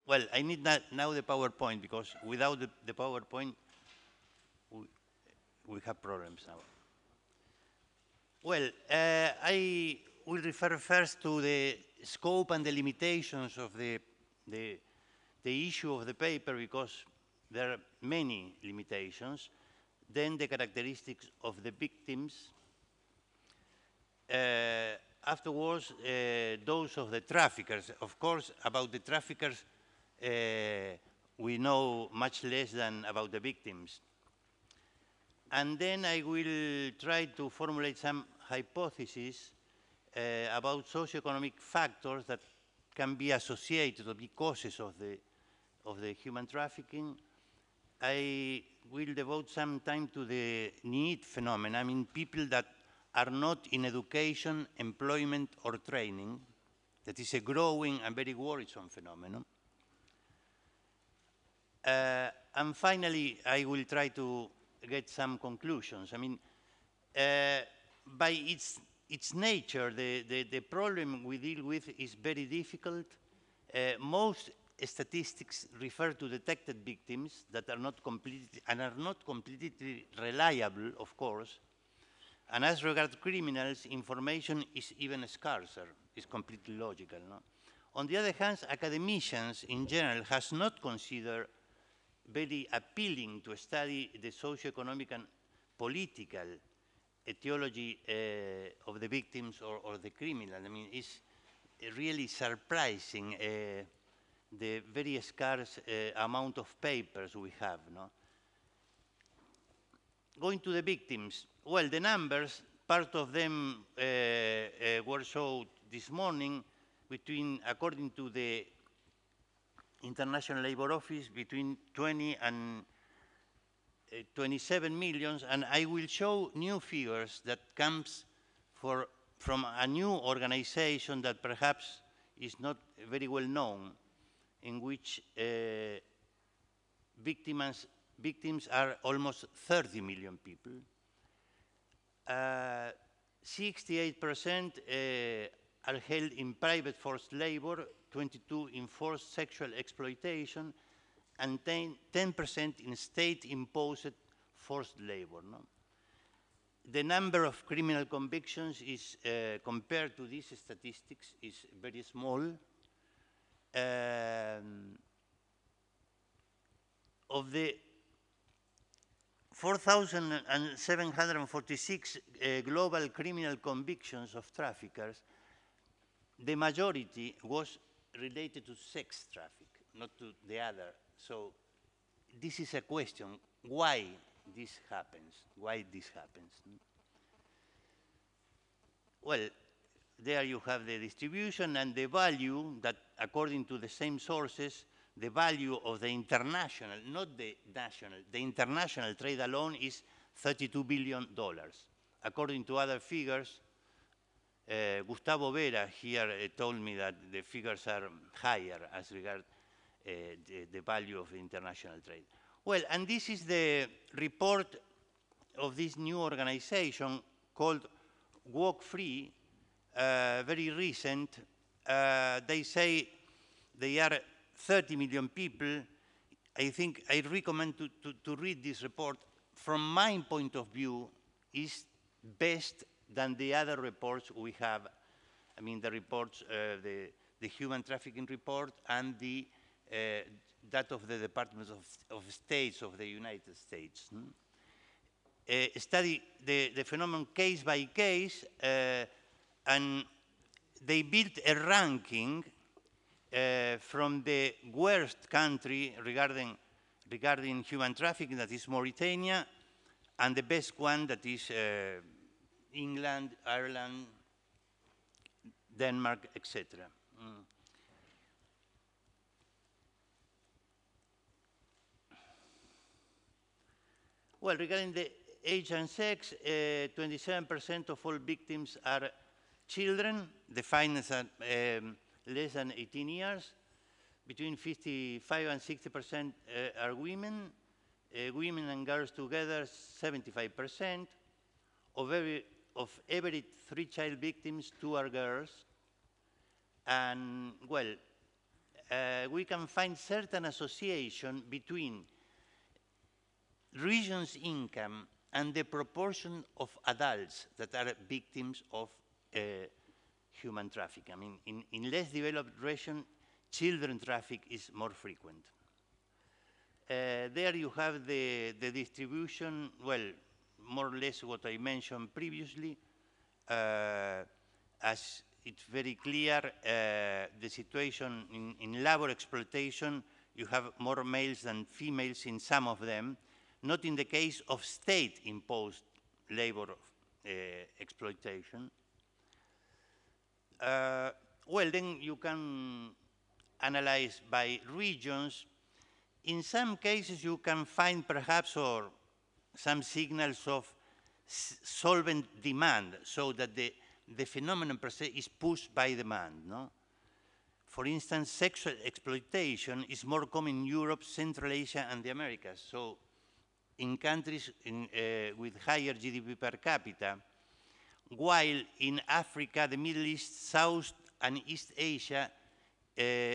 Well, I need now the PowerPoint because without the PowerPoint, we, we have problems now. Well, I will refer first to the scope and the limitations of the issue of the paper because there are many limitations. Then the characteristics of the victims. Afterwards, those of the traffickers. Of course, about the traffickers, we know much less than about the victims. And then I will try to formulate some hypotheses about socioeconomic factors that can be associated or be causes of the human trafficking. I will devote some time to the need phenomenon. I mean, people that are not in education, employment, or training. That is a growing and very worrisome phenomenon. And finally, I will try to get some conclusions. I mean, by its nature, the problem we deal with is very difficult. Most statistics refer to detected victims that are not completely reliable, of course. And as regards criminals, information is even scarcer. It's completely logical. No? On the other hand, academicians in general has not considered very appealing to study the socioeconomic and political etiology of the victims or the criminal. I mean, it's really surprising the very scarce amount of papers we have. No? Going to the victims, well, the numbers, part of them were showed this morning according to the International Labour Office, between 20 and 27 millions, and I will show new figures that comes from a new organization that perhaps is not very well known, in which victims are almost 30 million people. 68% are held in private forced labor, 22% in forced sexual exploitation, and 10% in state-imposed forced labor. No? The number of criminal convictions is, compared to these statistics, is very small. Of the 4,746 global criminal convictions of traffickers, the majority was related to sex traffic, not to the other. So this is a question, why this happens? Why this happens? Well, there you have the distribution and the value that, according to the same sources, the value of the international, not the national, the international trade alone is $32 billion. According to other figures, Gustavo Vera here told me that the figures are higher as regards the value of the international trade. Well, and this is the report of this new organization called Walk Free, very recent. They say they are 30 million people. I think I recommend to read this report. From my point of view, is best than the other reports we have. I mean, the reports, the human trafficking report and that of the Department of States of the United States. Study the phenomenon case by case, and they built a ranking from the worst country regarding human trafficking, that is Mauritania, and the best one, that is England, Ireland, Denmark, etc. Well, regarding the age and sex, 27% of all victims are children, defined as less than 18 years. Between 55 and 60% are women. Women and girls together, 75%. Of every 3 child victims, 2 are girls. And, well, we can find certain association between regions' income and the proportion of adults that are victims of human trafficking. I mean, in less developed regions, children traffic is more frequent. There you have the distribution, well, more or less what I mentioned previously. As it's very clear, the situation in labor exploitation, you have more males than females in some of them, not in the case of state-imposed labor exploitation. Well, then you can analyze by regions. In some cases, you can find perhaps or some signals of solvent demand, so that the phenomenon per se is pushed by demand. No? For instance, sexual exploitation is more common in Europe, Central Asia, and the Americas. So in countries with higher GDP per capita, while in Africa, the Middle East, South, and East Asia,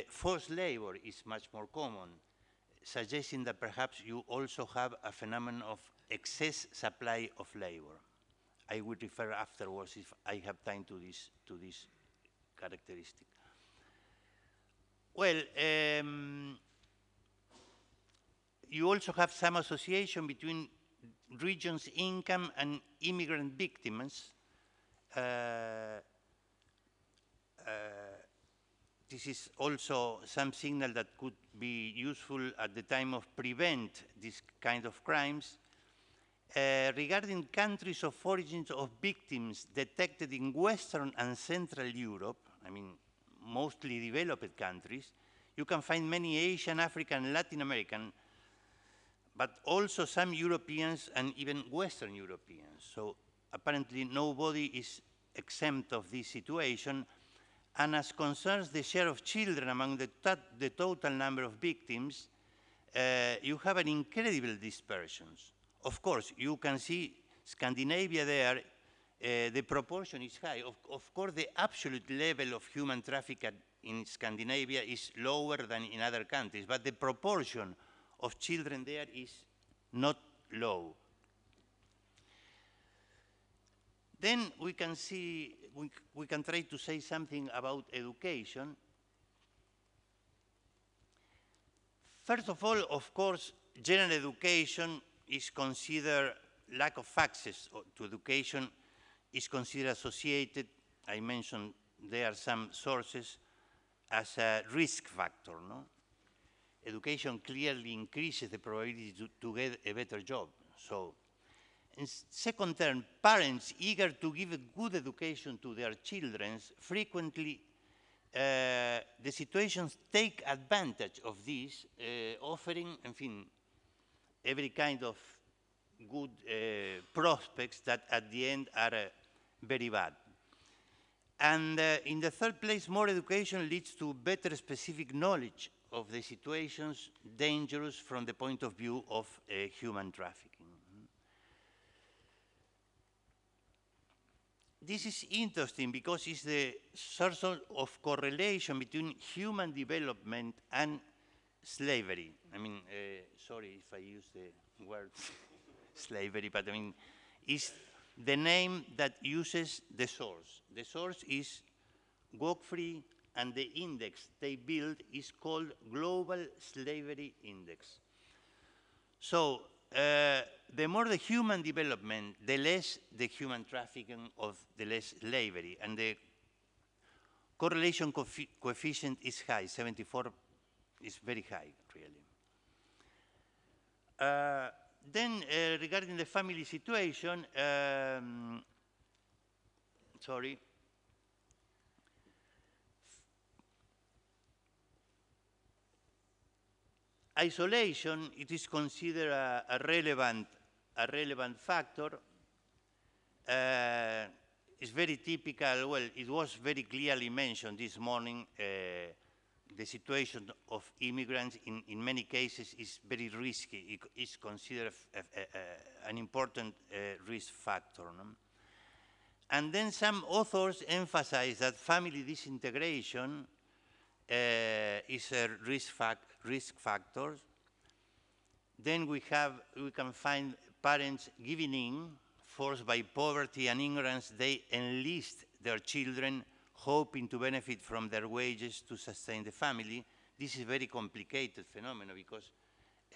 forced labor is much more common, suggesting that perhaps you also have a phenomenon of excess supply of labor. I will refer afterwards if I have time to this characteristic. Well, you also have some association between regions' income and immigrant victims. This is also some signal that could be useful at the time of prevent this kind of crimes. Regarding countries of origins of victims detected in Western and Central Europe, I mean, mostly developed countries, you can find many Asian, African, and Latin American, but also some Europeans and even Western Europeans. So apparently nobody is exempt of this situation. And as concerns the share of children among the total number of victims, you have an incredible dispersion. Of course, you can see Scandinavia there, the proportion is high. Of course, the absolute level of human trafficking in Scandinavia is lower than in other countries, but the proportion of children there is not low. Then we can see, we can try to say something about education. First of all, of course, general education is considered, lack of access to education is considered associated, I mentioned there are some sources, as a risk factor. No? Education clearly increases the probability to get a better job. So, in second term, parents eager to give a good education to their children frequently the situations take advantage of this, offering, every kind of good prospects that at the end are very bad. And in the third place, more education leads to better specific knowledge of the situations dangerous from the point of view of human trafficking. This is interesting because it's the source of correlation between human development and slavery. Sorry if I use the word slavery, but it's the name that uses the source. The source is Godfrey, and the index they build is called Global Slavery Index. So the more the human development, the less the human trafficking of the less slavery. And the correlation coefficient is high, 74 is very high, really. Then regarding the family situation, isolation, it is considered a relevant factor. It's very typical, well, it was very clearly mentioned this morning, the situation of immigrants in many cases is very risky. It is considered an important risk factor. No? And then some authors emphasize that family disintegration is a risk factor. Then we can find parents giving in, forced by poverty and ignorance, they enlist their children, hoping to benefit from their wages to sustain the family. This is a very complicated phenomenon because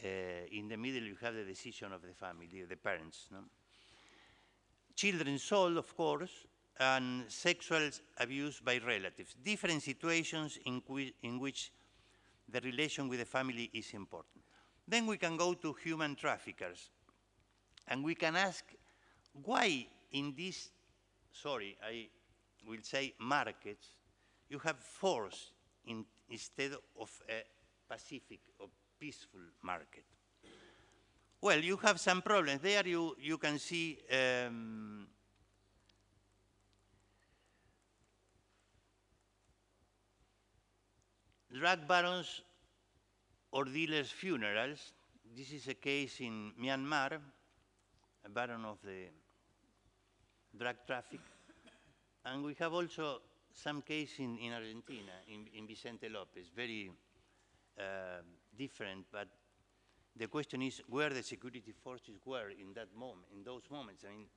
in the middle you have the decision of the family, the parents. No? Children sold, of course, and sexual abuse by relatives. Different situations in which the relation with the family is important. Then we can go to human traffickers. And we can ask why in this, sorry, I will say markets, you have force instead of a pacific or peaceful market. Well, you have some problems. There you can see drug barons or dealers' funerals. This is a case in Myanmar, a baron of the drug traffic. And we have also some case in Argentina, in Vicente Lopez, very different, but the question is where the security forces were in that moment, in those moments. I mean,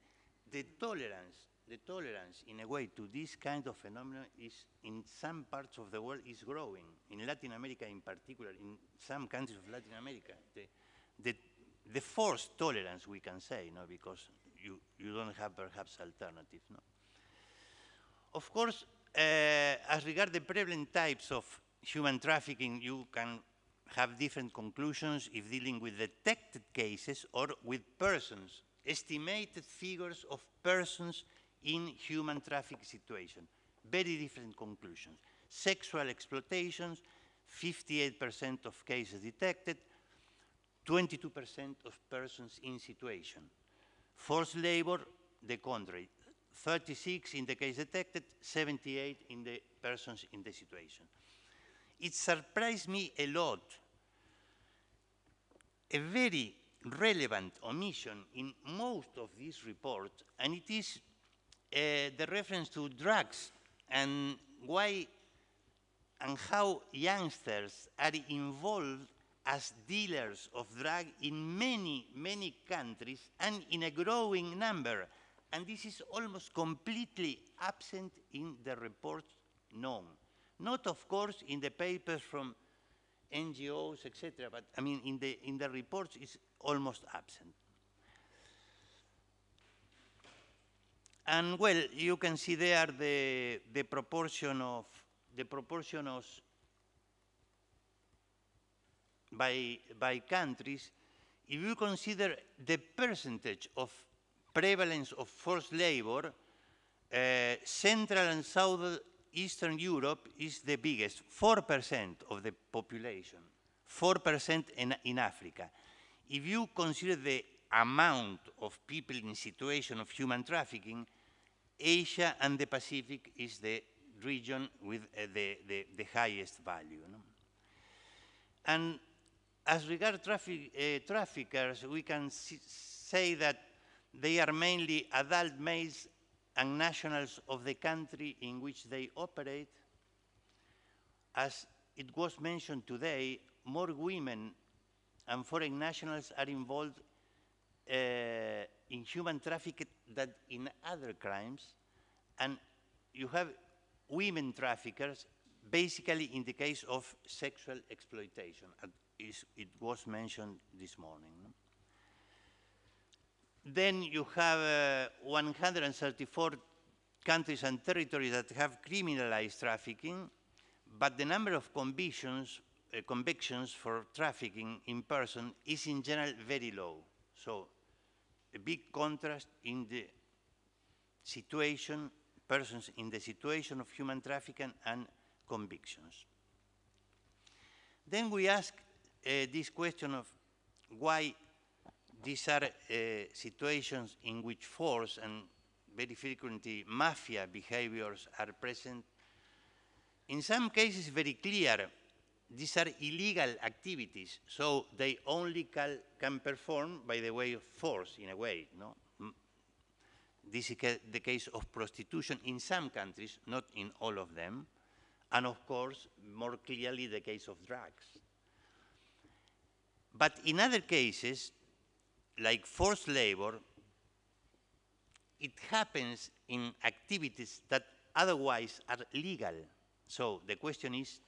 the tolerance in a way to this kind of phenomenon is in some parts of the world is growing. In Latin America in particular, in some countries of Latin America, the forced tolerance, we can say, no, because you don't have perhaps alternative. No? Of course, as regards the prevalent types of human trafficking, you can have different conclusions if dealing with detected cases or with persons, estimated figures of persons in human trafficking situation. Very different conclusions. Sexual exploitations, 58% of cases detected, 22% of persons in situation. Forced labor, the contrary, 36 in the case detected, 78 in the persons in the situation. It surprised me a lot, a very relevant omission in most of these reports, and it is the reference to drugs and why and how youngsters are involved as dealers of drugs in many, many countries and in a growing number. And this is almost completely absent in the reports known. Not, of course, in the papers from NGOs, etc., but I mean, in the reports, it's almost absent. And well, you can see there the proportion of by countries. If you consider the percentage of prevalence of forced labor, Central and Southeastern Europe is the biggest, 4% of the population, 4% in Africa. If you consider the amount of people in situation of human trafficking, Asia and the Pacific is the region with the highest value. No? And as regards traffickers, we can say that they are mainly adult males and nationals of the country in which they operate. As it was mentioned today, more women and foreign nationals are involved in human trafficking than in other crimes. And you have women traffickers, basically in the case of sexual exploitation. It was mentioned this morning. No? Then you have 134 countries and territories that have criminalized trafficking, but the number of convictions for trafficking in person is in general very low. So a big contrast in the situation, persons in the situation of human trafficking and convictions. Then we ask this question of why these are situations in which force and very frequently mafia behaviors are present. In some cases, very clear, these are illegal activities, so they only can perform by the way of force, in a way. No? This is the case of prostitution in some countries, not in all of them. and of course, more clearly the case of drugs. But in other cases, like forced labor, it happens in activities that otherwise are legal. So the question is,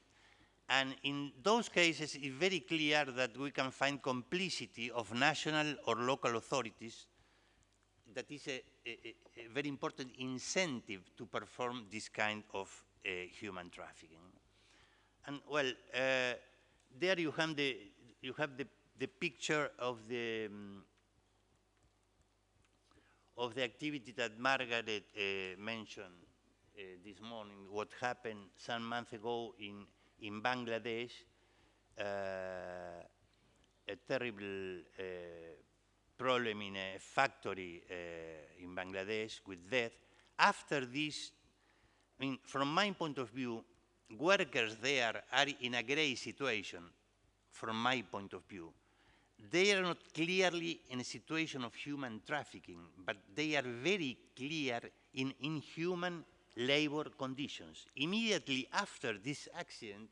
and in those cases, it's very clear that we can find complicity of national or local authorities. That is a very important incentive to perform this kind of human trafficking. And well, there you have the picture of the activity that Margaret mentioned this morning, what happened some months ago in Bangladesh, a terrible problem in a factory in Bangladesh with death. After this, I mean, from my point of view, workers there are in a gray situation, from my point of view. They are not clearly in a situation of human trafficking, but they are very clear in inhuman labor conditions. Immediately after this accident,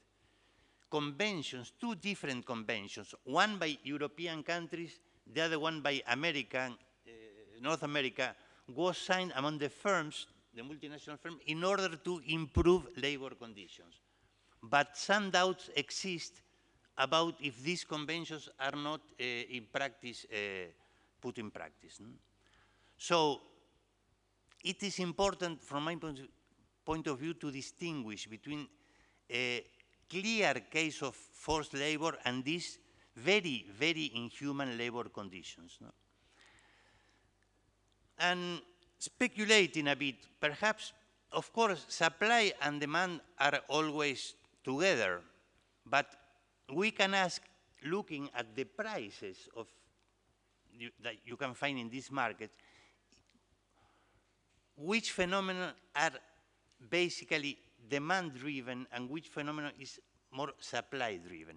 conventions, two different conventions, one by European countries, the other one by North America, was signed among the firms, the multinational firms, in order to improve labor conditions. But some doubts exist about if these conventions are not in practice, put in practice. So it is important from my point of view to distinguish between a clear case of forced labor and these very, very inhuman labor conditions. No? And speculating a bit, perhaps, of course, supply and demand are always together, but we can ask, looking at the prices that you can find in this market, which phenomena are basically demand-driven and which phenomena is more supply-driven.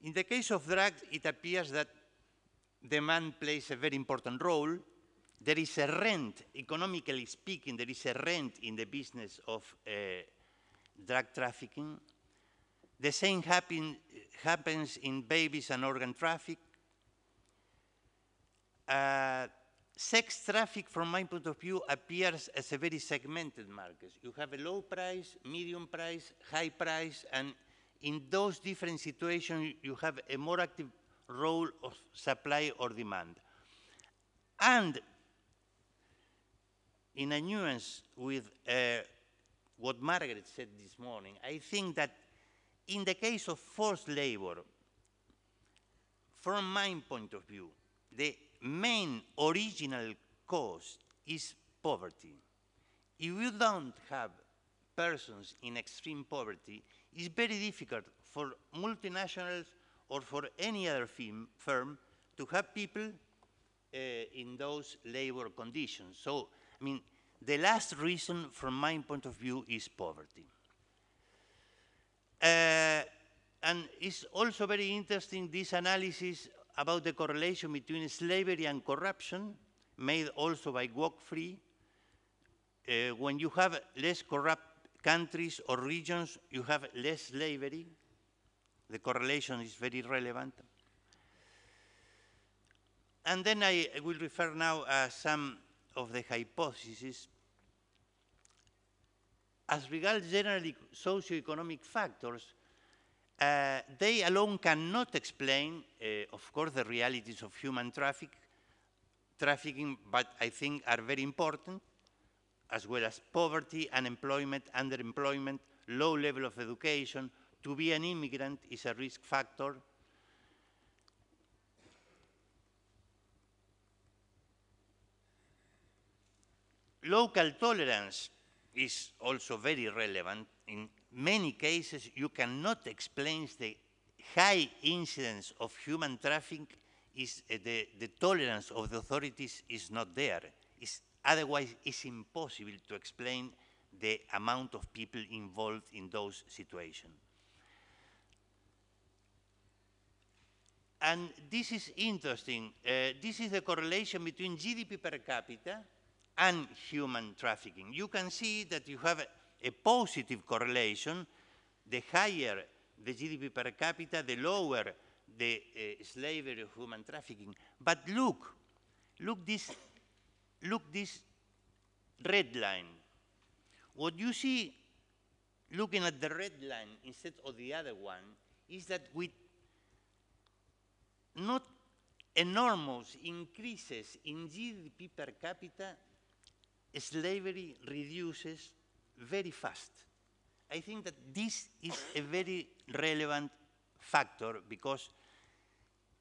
In the case of drugs, it appears that demand plays a very important role. There is a rent, economically speaking, there is a rent in the business of drug trafficking. The same happens in babies and organ traffic. Sex traffic, from my point of view, appears as a very segmented market. You have a low price, medium price, high price, and in those different situations, you have a more active role of supply or demand. And in a nuance with what Margaret said this morning, I think that in the case of forced labor, from my point of view, the main original cause is poverty. If you don't have persons in extreme poverty, it's very difficult for multinationals or for any other firm to have people in those labor conditions. So, I mean, the last reason from my point of view is poverty. And it's also very interesting, this analysis about the correlation between slavery and corruption, made also by Walk Free. When you have less corrupt countries or regions, you have less slavery. The correlation is very relevant. And then I will refer now some of the hypotheses. As regards generally socioeconomic factors, they alone cannot explain, of course, the realities of human trafficking, but I think are very important, as well as poverty, unemployment, underemployment, low level of education. To be an immigrant is a risk factor. Local tolerance is also very relevant. In many cases, you cannot explain the high incidence of human trafficking. The tolerance of the authorities is not there. Otherwise, it's impossible to explain the amount of people involved in those situations. And this is interesting. This is the correlation between GDP per capita and human trafficking. You can see that you have a positive correlation, the higher the GDP per capita, the lower the slavery of human trafficking. But look this red line. What you see looking at the red line instead of the other one is that with not enormous increases in GDP per capita, slavery reduces very fast. I think that this is a very relevant factor because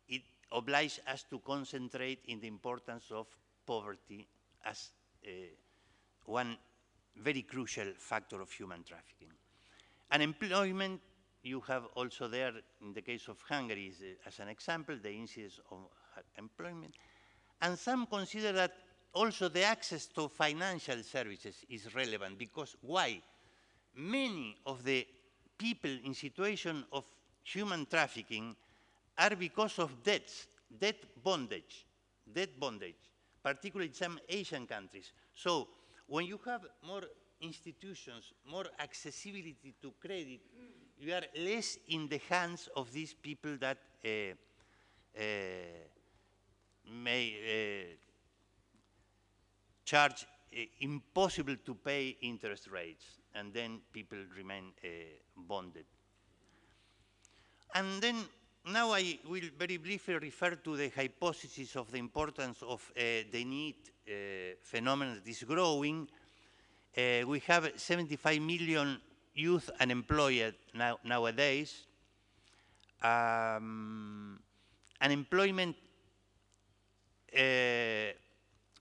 it obliges us to concentrate in the importance of poverty as one very crucial factor of human trafficking. Unemployment, you have also there, in the case of Hungary, as an example, the incidence of employment. And some consider that also the access to financial services is relevant because why? Many of the people in situation of human trafficking are because of debt bondage, particularly in some Asian countries. So when you have more institutions, more accessibility to credit, you are less in the hands of these people that may charge impossible to pay interest rates, and then people remain bonded. And then now I will very briefly refer to the hypothesis of the importance of the need phenomenon that is growing. We have 75 million youth unemployed nowadays. Unemployment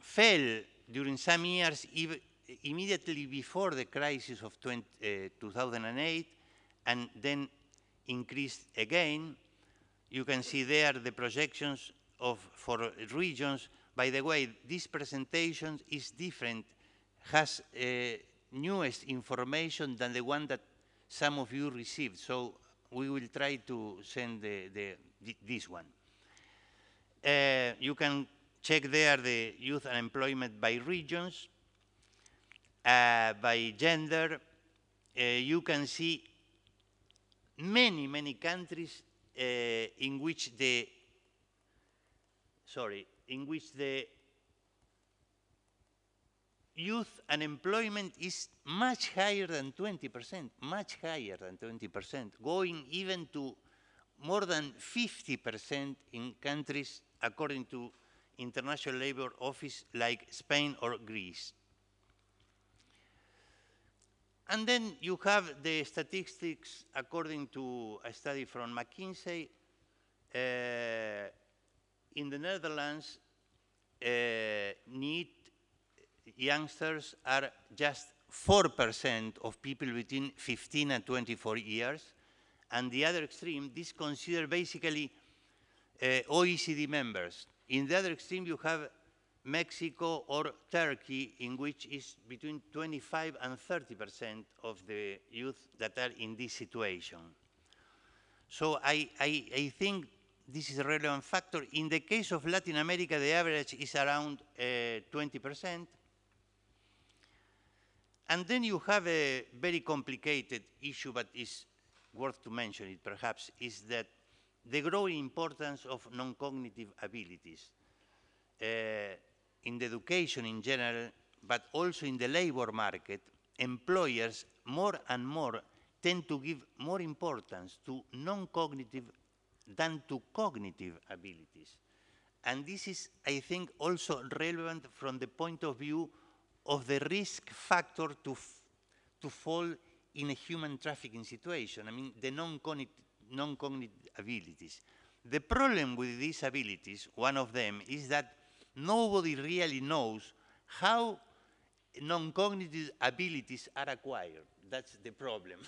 fell during some years immediately before the crisis of 2008 and then increased again. You can see there the projections for regions. By the way, this presentation is different, has newest information than the one that some of you received. So we will try to send this one. You can check there the youth unemployment by regions, by gender. You can see many countries in which the youth unemployment is much higher than 20%, going even to more than 50% in countries according to International Labour Office like Spain or Greece. And then you have the statistics according to a study from McKinsey. In the Netherlands, NEET youngsters are just 4% of people between 15 and 24 years. And the other extreme, this considered basically OECD members. In the other extreme, you have Mexico or Turkey, in which is between 25 and 30% of the youth that are in this situation. So I think this is a relevant factor. In the case of Latin America, the average is around 20%. And then you have a very complicated issue, but is worth to mention it perhaps, is that the growing importance of non-cognitive abilities in the education in general, but also in the labor market. Employers more and more tend to give more importance to non-cognitive than to cognitive abilities. And this is, I think, also relevant from the point of view of the risk factor to fall in a human trafficking situation. I mean, the non-cognitive abilities. The problem with these abilities, one of them, is that nobody really knows how non-cognitive abilities are acquired. That's the problem.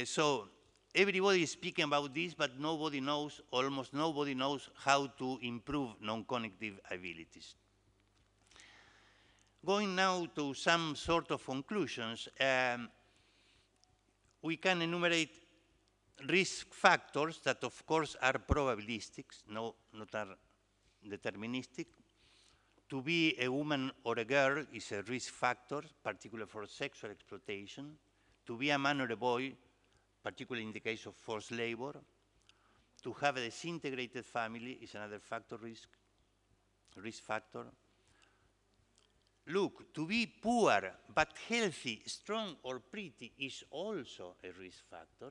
So everybody is speaking about this, but nobody knows, almost nobody knows how to improve non-cognitive abilities. Going now to some sort of conclusions, we can enumerate risk factors that, of course, are probabilistic, not are deterministic. To be a woman or a girl is a risk factor, particularly for sexual exploitation. To be a man or a boy particularly in the case of forced labor. To have a disintegrated family is another factor, risk factor. Look, to be poor but healthy, strong or pretty is also a risk factor.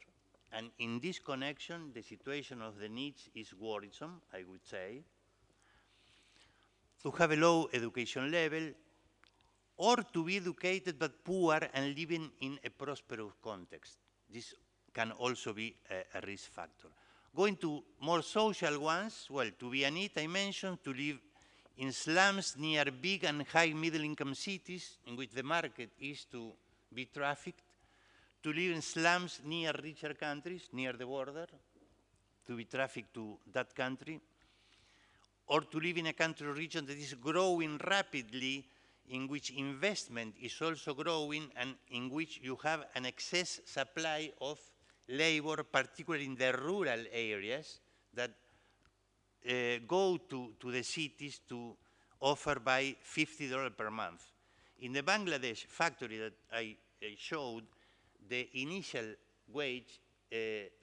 And in this connection, the situation of the needs is worrisome, I would say. To have a low education level, or to be educated but poor and living in a prosperous context. This can also be a risk factor. Going to more social ones, well, to be a need, I mentioned, to live in slums near big and high middle-income cities in which the market is to be trafficked, to live in slums near richer countries, near the border, to be trafficked to that country, or to live in a country or region that is growing rapidly, in which investment is also growing and in which you have an excess supply of labor, particularly in the rural areas, that go to the cities to offer by $50 per month. In the Bangladesh factory that I showed, the initial wage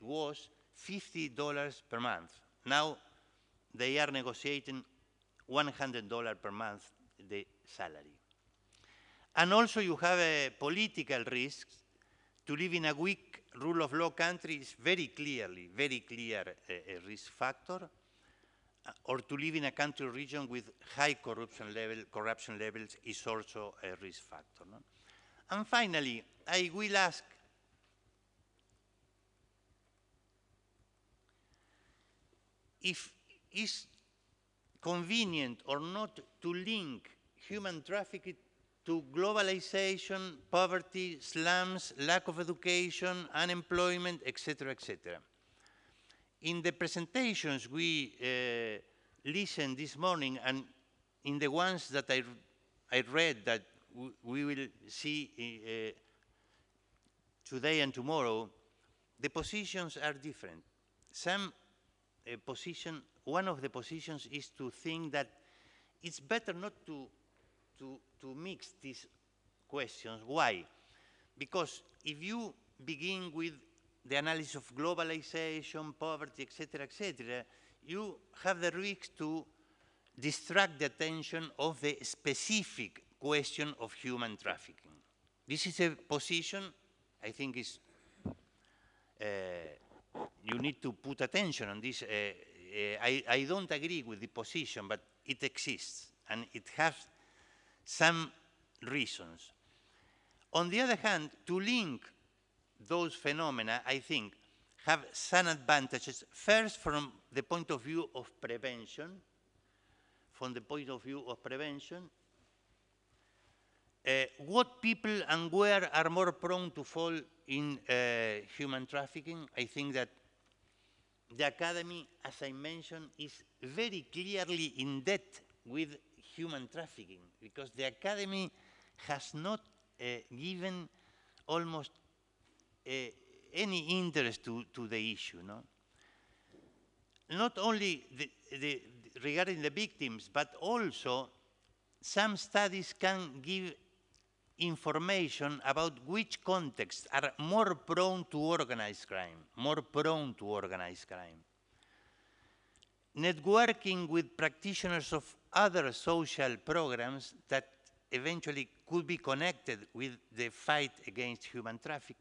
was $50 per month. Now they are negotiating $100 per month, the salary. And also you have political risks. To live in a weak rule of law country is very clear a risk factor, or to live in a country or region with high corruption levels is also a risk factor. No? And finally, I will ask, if it's convenient or not to link human trafficking to globalization, poverty, slums, lack of education, unemployment, etc., etc. In the presentations we listened this morning, and in the ones that I read that we will see today and tomorrow, the positions are different. One of the positions is to think that it's better not to mix these questions. Why? Because if you begin with the analysis of globalization, poverty, etc., you have the risk to distract the attention of the specific question of human trafficking. This is a position I think is, you need to put attention on this. I don't agree with the position, but it exists, and it has some reasons. On the other hand, to link those phenomena, I think, have some advantages. First, from the point of view of prevention. What people and where are more prone to fall in human trafficking? I think that the Academy, as I mentioned, is very clearly in debt with human trafficking, because the Academy has not given almost any interest to the issue. No? Not only regarding the victims, but also some studies can give information about which contexts are more prone to organized crime, Networking with practitioners of other social programs that eventually could be connected with the fight against human trafficking.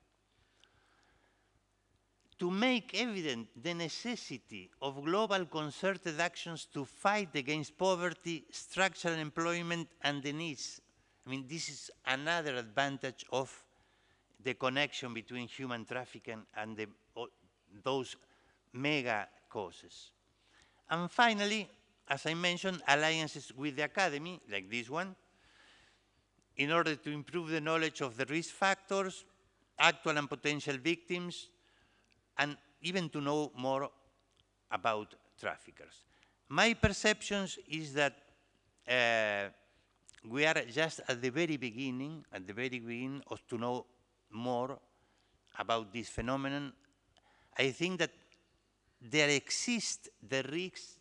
To make evident the necessity of global concerted actions to fight against poverty, structural employment, and the needs. I mean, this is another advantage of the connection between human trafficking and those mega causes. And finally, as I mentioned, alliances with the Academy, like this one, in order to improve the knowledge of the risk factors, actual and potential victims, and even to know more about traffickers. My perceptions is that we are just at the very beginning of to know more about this phenomenon. I think that there exists the risk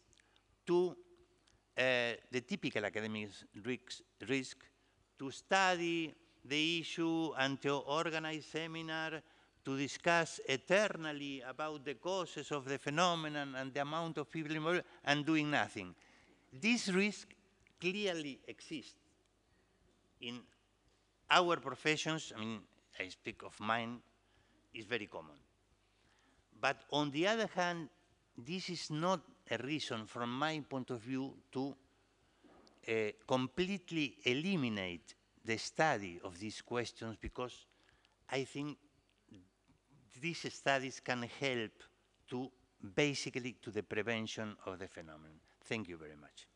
to the typical academic risk to study the issue and to organize seminars, to discuss eternally about the causes of the phenomenon and the amount of people involved and doing nothing. This risk clearly exists in our professions. I mean, I speak of mine, is very common. But on the other hand, this is not a reason, from my point of view, to completely eliminate the study of these questions, because I think these studies can help to basically to the prevention of the phenomenon. Thank you very much.